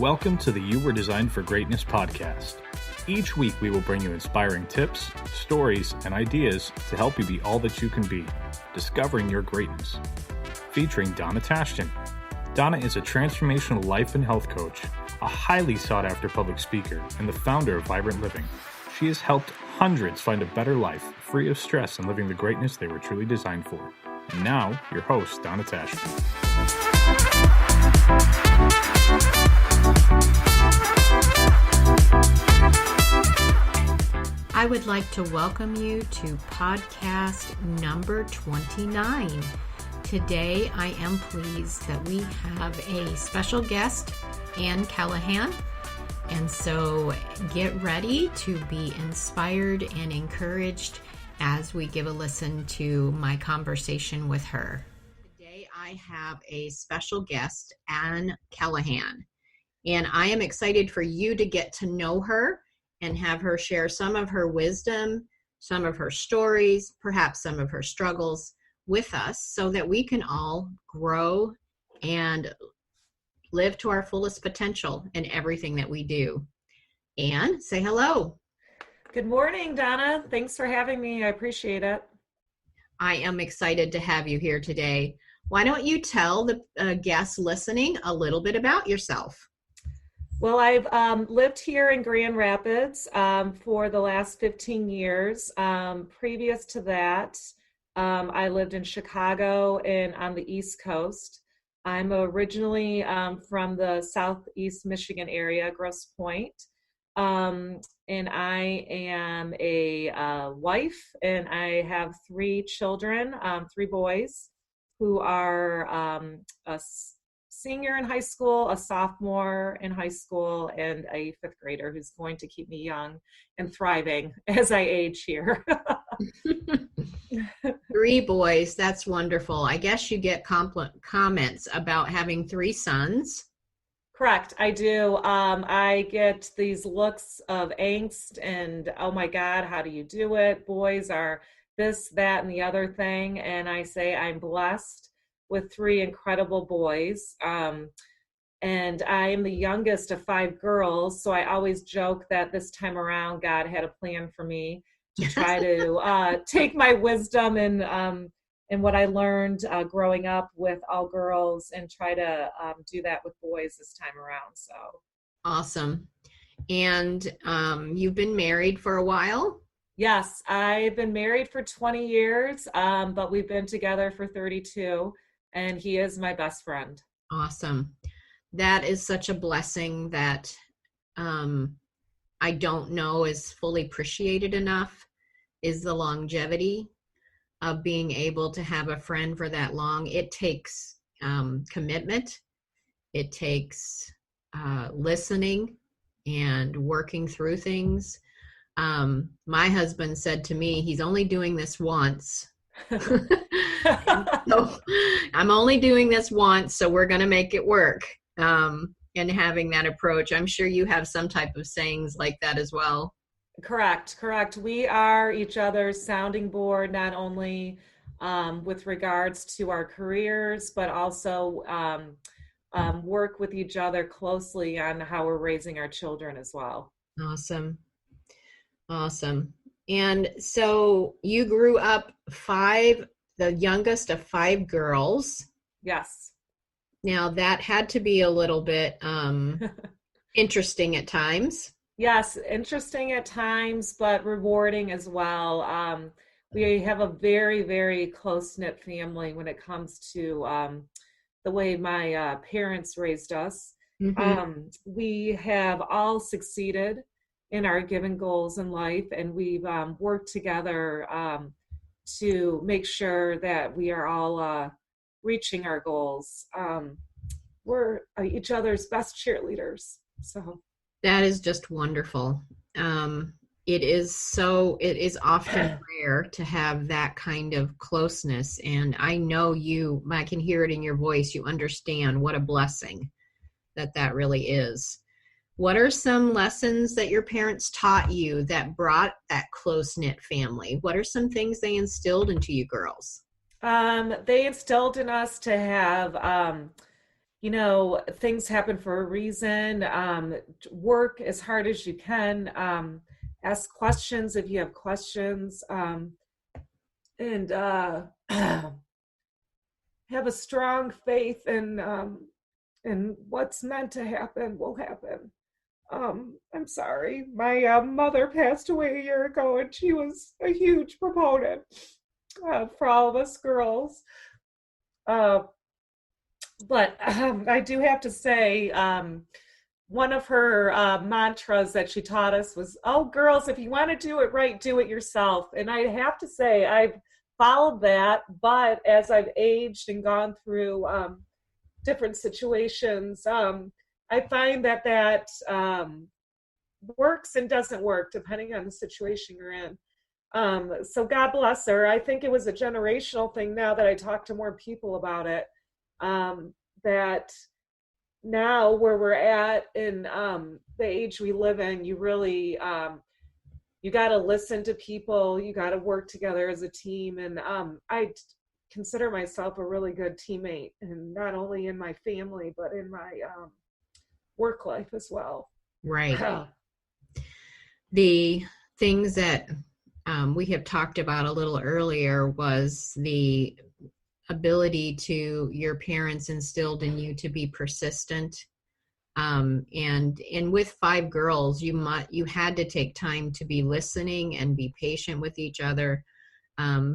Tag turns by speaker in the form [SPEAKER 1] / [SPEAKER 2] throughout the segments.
[SPEAKER 1] Welcome to the You Were Designed for Greatness podcast. Each week we will bring you inspiring tips, stories, and ideas to help you be all that you can be, discovering your greatness. Featuring Donna. Donna is a transformational life and health coach, a highly sought-after public speaker, and the founder of Vibrant Living. She has helped hundreds find a better life, free of stress and living the greatness they were truly designed for. And now, your host, Donna.
[SPEAKER 2] I would like to welcome you to podcast number 29. Today, I am pleased that we have a special guest, Ann Callahan. And so get ready to be inspired and encouraged as we give a listen to my conversation with her. Today, I have a special guest, Ann Callahan. And I am excited for you to get to know her and have her share some of her wisdom, some of her stories, perhaps some of her struggles with us so that we can all grow and live to our fullest potential in everything that we do. Ann, say hello.
[SPEAKER 3] Good morning, Donna. Thanks for having me. I appreciate it.
[SPEAKER 2] I am excited to have you here today. Why don't you tell the guests listening a little bit about yourself?
[SPEAKER 3] Well, I've lived here in Grand Rapids for the last 15 years. Previous to that, I lived in Chicago and on the East Coast. I'm originally from the Southeast Michigan area, Grosse Pointe. And I am a wife, and I have three children, three boys who are a senior in high school, a sophomore in high school, and a fifth grader who's going to keep me young and thriving as I age here.
[SPEAKER 2] Three boys, that's wonderful. I guess you get comments about having three sons.
[SPEAKER 3] Correct, I do. I get these looks of angst and, oh my God, how do you do it? Boys are this, that, and the other thing. And I say I'm blessed with three incredible boys. And I am the youngest of five girls. So I always joke that this time around, God had a plan for me to try to take my wisdom and what I learned growing up with all girls and try to do that with boys this time around. So
[SPEAKER 2] awesome. And you've been married for a while?
[SPEAKER 3] Yes, I've been married for 20 years, but we've been together for 32. And he is my best friend.
[SPEAKER 2] Awesome. That is such a blessing that I don't know is fully appreciated enough, is the longevity of being able to have a friend for that long. It takes commitment. It takes listening and working through things. My husband said to me, he's only doing this once. So I'm only doing this once, so we're going to make it work. And having that approach, I'm sure you have some type of sayings like that as well.
[SPEAKER 3] Correct. We are each other's sounding board, not only with regards to our careers, but also work with each other closely on how we're raising our children as well.
[SPEAKER 2] Awesome. And so you grew up the youngest of five girls.
[SPEAKER 3] Yes.
[SPEAKER 2] Now that had to be a little bit interesting at times.
[SPEAKER 3] Yes, interesting at times, but rewarding as well. We have a very, very close-knit family when it comes to the way my parents raised us. Mm-hmm. We have all succeeded in our given goals in life, and we've worked together to make sure that we are all reaching our goals. We're each other's best cheerleaders. So
[SPEAKER 2] that is just wonderful. It is often rare to have that kind of closeness. And I know I can hear it in your voice. You understand what a blessing that really is. What are some lessons that your parents taught you that brought that close-knit family? What are some things they instilled into you girls?
[SPEAKER 3] They instilled in us to have things happen for a reason. Work as hard as you can. Ask questions if you have questions. And have a strong faith in what's meant to happen will happen. I'm sorry. My mother passed away a year ago, and she was a huge proponent for all of us girls. But I do have to say, one of her mantras that she taught us was, "Oh, girls, if you want to do it right, do it yourself." And I have to say, I've followed that, but as I've aged and gone through different situations, I find that works and doesn't work depending on the situation you're in. So God bless her. I think it was a generational thing now that I talk to more people about it, that now where we're at in the age we live in, you really, you got to listen to people, you got to work together as a team. And I consider myself a really good teammate, and not only in my family, but in my work life as well.
[SPEAKER 2] Right. The things that we have talked about a little earlier was the ability to your parents instilled in you to be persistent. And with 5 girls, you had to take time to be listening and be patient with each other,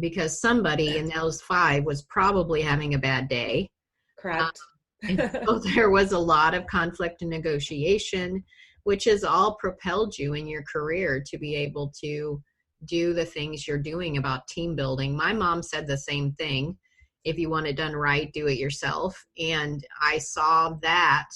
[SPEAKER 2] because somebody in those 5 was probably having a bad day.
[SPEAKER 3] Correct.
[SPEAKER 2] And so there was a lot of conflict and negotiation, which has all propelled you in your career to be able to do the things you're doing about team building. My mom said the same thing. If you want it done right, do it yourself. And I saw that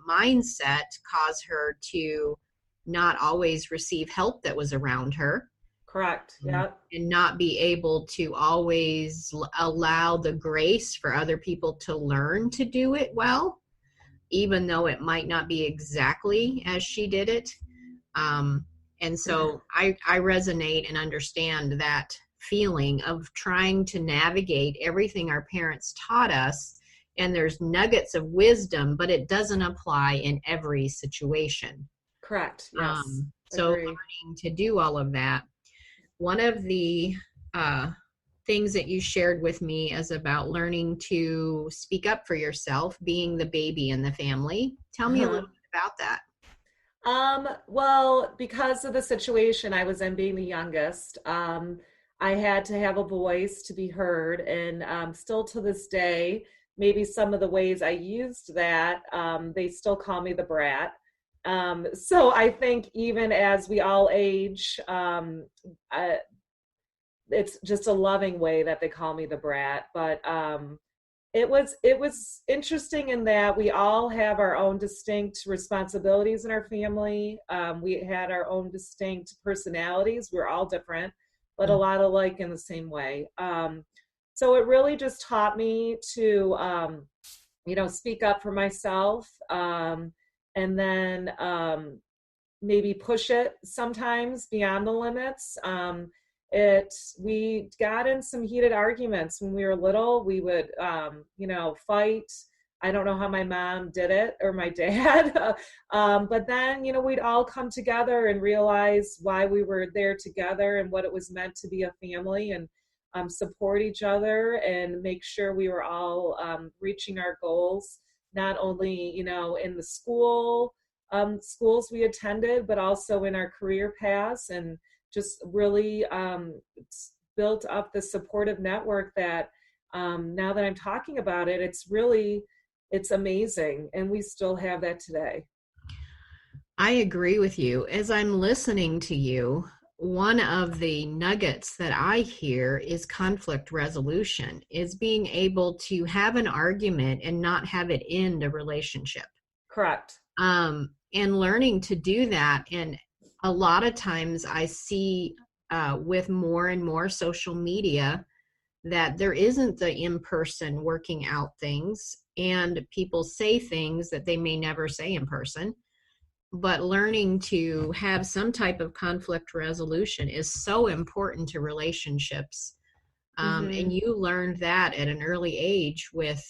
[SPEAKER 2] mindset cause her to not always receive help that was around her.
[SPEAKER 3] Correct. Yeah.
[SPEAKER 2] And not be able to always allow the grace for other people to learn to do it well, even though it might not be exactly as she did it. And so I resonate and understand that feeling of trying to navigate everything our parents taught us. And there's nuggets of wisdom, but it doesn't apply in every situation.
[SPEAKER 3] Correct. Yes.
[SPEAKER 2] So learning to do all of that. One of the things that you shared with me is about learning to speak up for yourself, being the baby in the family. Tell me a little bit about that.
[SPEAKER 3] Well, because of the situation I was in, being the youngest, I had to have a voice to be heard. And still to this day, maybe some of the ways I used that, they still call me the brat. So I think even as we all age, it's just a loving way that they call me the brat. But it was interesting in that we all have our own distinct responsibilities in our family. We had our own distinct personalities. We're all different, but a lot alike in the same way. So it really just taught me to, speak up for myself, and then maybe push it sometimes beyond the limits. We got in some heated arguments when we were little. We would, fight. I don't know how my mom did it, or my dad, but then, we'd all come together and realize why we were there together and what it was meant to be a family, and support each other and make sure we were all reaching our goals, not only, in the schools we attended, but also in our career paths, and just really built up the supportive network that now that I'm talking about it, it's amazing. And we still have that today.
[SPEAKER 2] I agree with you. As I'm listening to you, one of the nuggets that I hear is conflict resolution, is being able to have an argument and not have it end a relationship.
[SPEAKER 3] Correct.
[SPEAKER 2] And learning to do that. And a lot of times I see with more and more social media that there isn't the in-person working out things, and people say things that they may never say in person. But learning to have some type of conflict resolution is so important to relationships. And you learned that at an early age with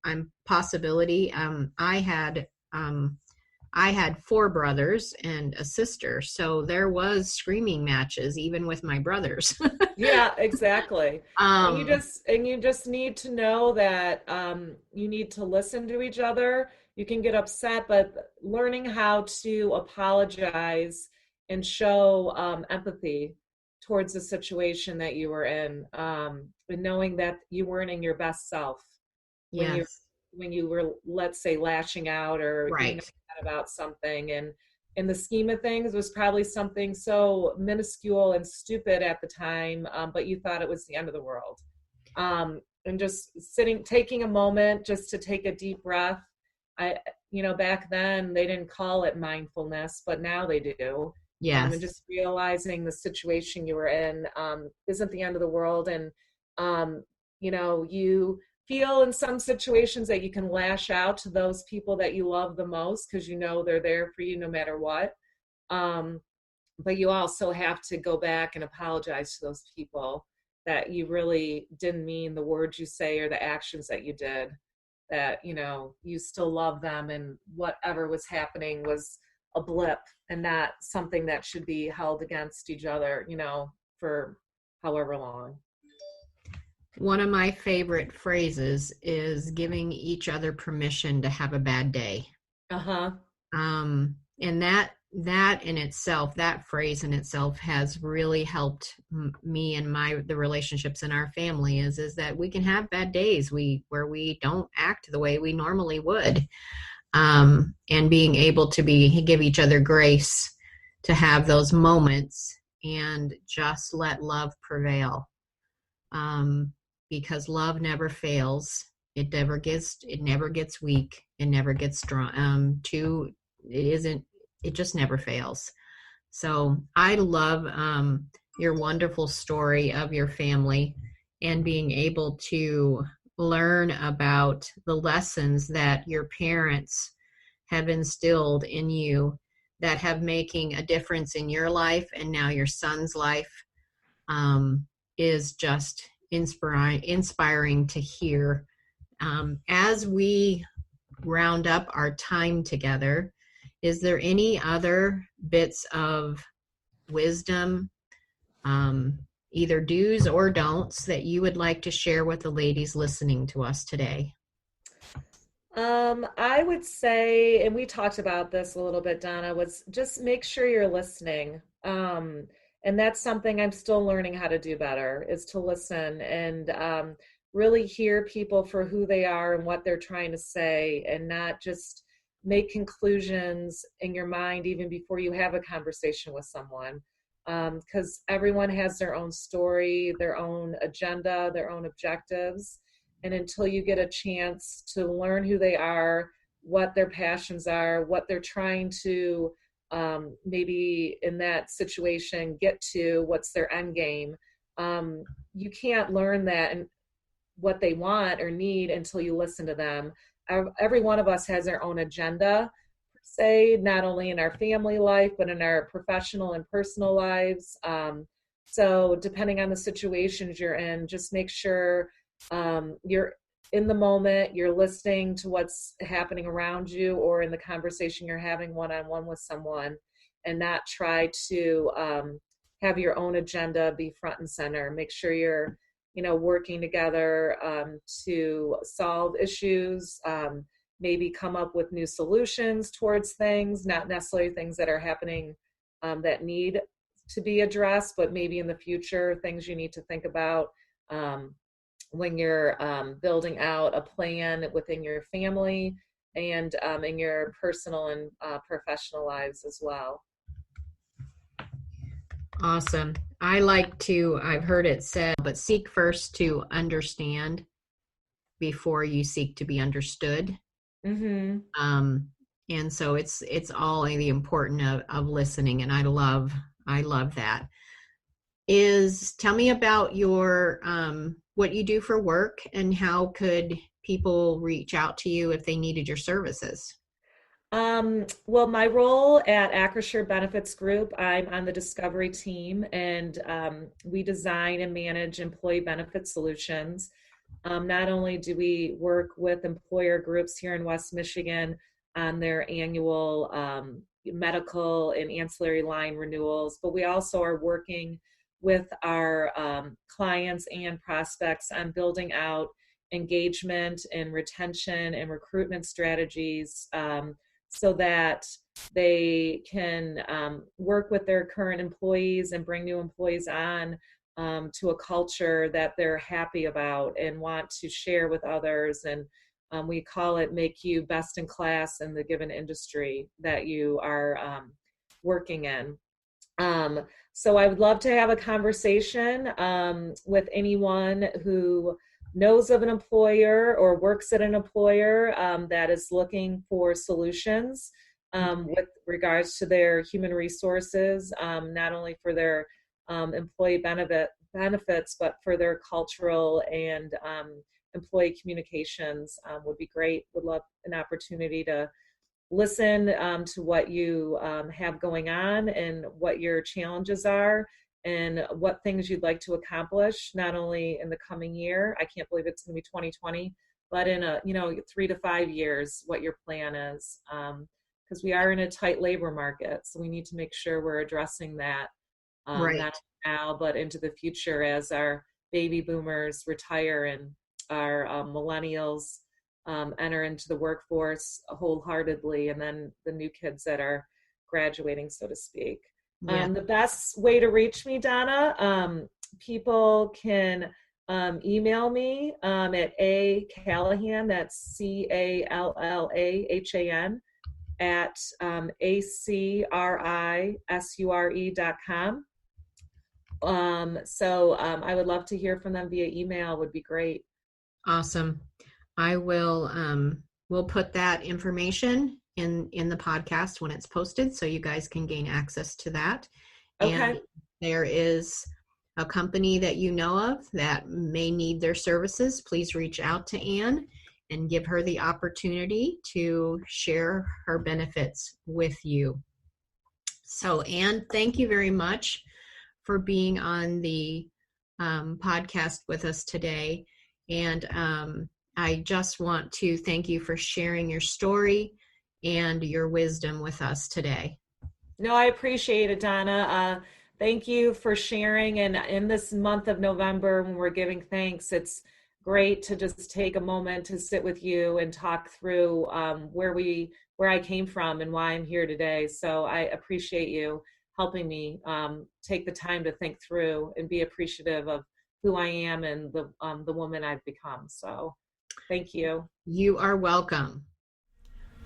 [SPEAKER 2] I'm possibility. I had four brothers and a sister, so there was screaming matches even with my brothers.
[SPEAKER 3] Yeah, exactly.
[SPEAKER 2] um,
[SPEAKER 3] And you just need to know that you need to listen to each other. You can get upset, but learning how to apologize and show empathy towards the situation that you were in, and knowing that you weren't in your best self when you
[SPEAKER 2] yes,
[SPEAKER 3] when you were, let's say, lashing out or getting
[SPEAKER 2] right.
[SPEAKER 3] upset about something. And in the scheme of things, it was probably something so minuscule and stupid at the time, but you thought it was the end of the world. And just taking a moment just to take a deep breath. Back then they didn't call it mindfulness, but now they do. And
[SPEAKER 2] Yes,
[SPEAKER 3] just realizing the situation you were in isn't the end of the world. And you feel in some situations that you can lash out to those people that you love the most because they're there for you no matter what. Um, but you also have to go back and apologize to those people that you really didn't mean the words you say or the actions that you did, that you still love them, and whatever was happening was a blip and not something that should be held against each other for however long.
[SPEAKER 2] one of my favorite phrases is giving each other permission to have a bad day.
[SPEAKER 3] Uh-huh.
[SPEAKER 2] And that in itself, that phrase in itself, has really helped me and the relationships in our family. Is that we can have bad days where we don't act the way we normally would, and being able to give each other grace to have those moments and just let love prevail, because love never fails. It never gets weak. It never gets strong. It just never fails. So I love your wonderful story of your family and being able to learn about the lessons that your parents have instilled in you that have making a difference in your life and now your son's life, is just inspiring to hear. As we round up our time together, is there any other bits of wisdom, either do's or don'ts, that you would like to share with the ladies listening to us today?
[SPEAKER 3] I would say, and we talked about this a little bit, Donna, was just make sure you're listening. And that's something I'm still learning how to do better, is to listen and really hear people for who they are and what they're trying to say, and not just make conclusions in your mind even before you have a conversation with someone. Because everyone has their own story, their own agenda, their own objectives. And until you get a chance to learn who they are, what their passions are, what they're trying to maybe in that situation get to, what's their end game, you can't learn that and what they want or need until you listen to them. Every one of us has our own agenda, per se, not only in our family life, but in our professional and personal lives. So depending on the situations you're in, just make sure you're in the moment, you're listening to what's happening around you or in the conversation you're having one-on-one with someone, and not try to have your own agenda be front and center. Make sure you're working together to solve issues, maybe come up with new solutions towards things, not necessarily things that are happening that need to be addressed, but maybe in the future, things you need to think about when you're building out a plan within your family and in your personal and professional lives as well.
[SPEAKER 2] Awesome. I've heard it said, but seek first to understand before you seek to be understood.
[SPEAKER 3] Mm-hmm.
[SPEAKER 2] And so it's all the important of listening. And I love that. Tell me about your, what you do for work and how could people reach out to you if they needed your services?
[SPEAKER 3] Well, my role at Acrisure Benefits Group, I'm on the discovery team, and we design and manage employee benefit solutions. Not only do we work with employer groups here in West Michigan on their annual medical and ancillary line renewals, but we also are working with our clients and prospects on building out engagement and retention and recruitment strategies so that they can work with their current employees and bring new employees on to a culture that they're happy about and want to share with others. And we call it make you best in class in the given industry that you are working in. So I would love to have a conversation with anyone who knows of an employer or works at an employer that is looking for solutions with regards to their human resources, not only for their employee benefits, but for their cultural and employee communications would be great. Would love an opportunity to listen to what you have going on and what your challenges are and what things you'd like to accomplish, not only in the coming year. I can't believe it's going to be 2020, but in 3 to 5 years, what your plan is. Because we are in a tight labor market, so we need to make sure we're addressing that
[SPEAKER 2] Right.
[SPEAKER 3] not now, but into the future as our baby boomers retire and our millennials enter into the workforce wholeheartedly, and then the new kids that are graduating, so to speak.
[SPEAKER 2] Yeah.
[SPEAKER 3] The best way to reach me, Donna, people can email me at A Callahan, that's CALLAHAN, at ACRISURE.com. So I would love to hear from them via email, would be great.
[SPEAKER 2] Awesome. I will we'll put that information in the podcast when it's posted so you guys can gain access to that.
[SPEAKER 3] Okay.
[SPEAKER 2] And there is a company that you know of that may need their services, please reach out to Ann and give her the opportunity to share her benefits with you. So Ann, thank you very much for being on the podcast with us today. And I just want to thank you for sharing your story and your wisdom with us today.
[SPEAKER 3] No, I appreciate it, Donna. Thank you for sharing. And in this month of November, when we're giving thanks, it's great to just take a moment to sit with you and talk through where I came from and why I'm here today. So I appreciate you helping me take the time to think through and be appreciative of who I am and the woman I've become. So thank you.
[SPEAKER 2] You are welcome.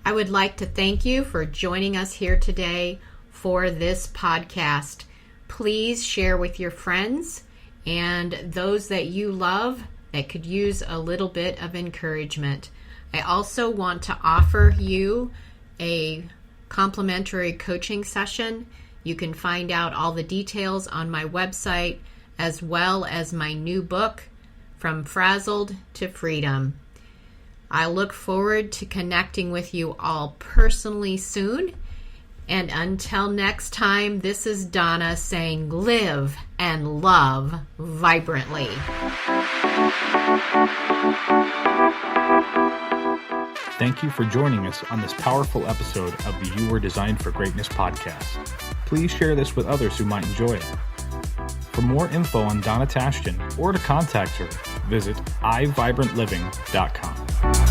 [SPEAKER 2] I would like to thank you for joining us here today for this podcast. Please share with your friends and those that you love that could use a little bit of encouragement. I also want to offer you a complimentary coaching session. You can find out all the details on my website, as well as my new book, From Frazzled to Freedom. I look forward to connecting with you all personally soon. And until next time, this is Donna saying live and love vibrantly.
[SPEAKER 1] Thank you for joining us on this powerful episode of the You Were Designed for Greatness podcast. Please share this with others who might enjoy it. For more info on Donna Tashkin or to contact her, visit iVibrantLiving.com.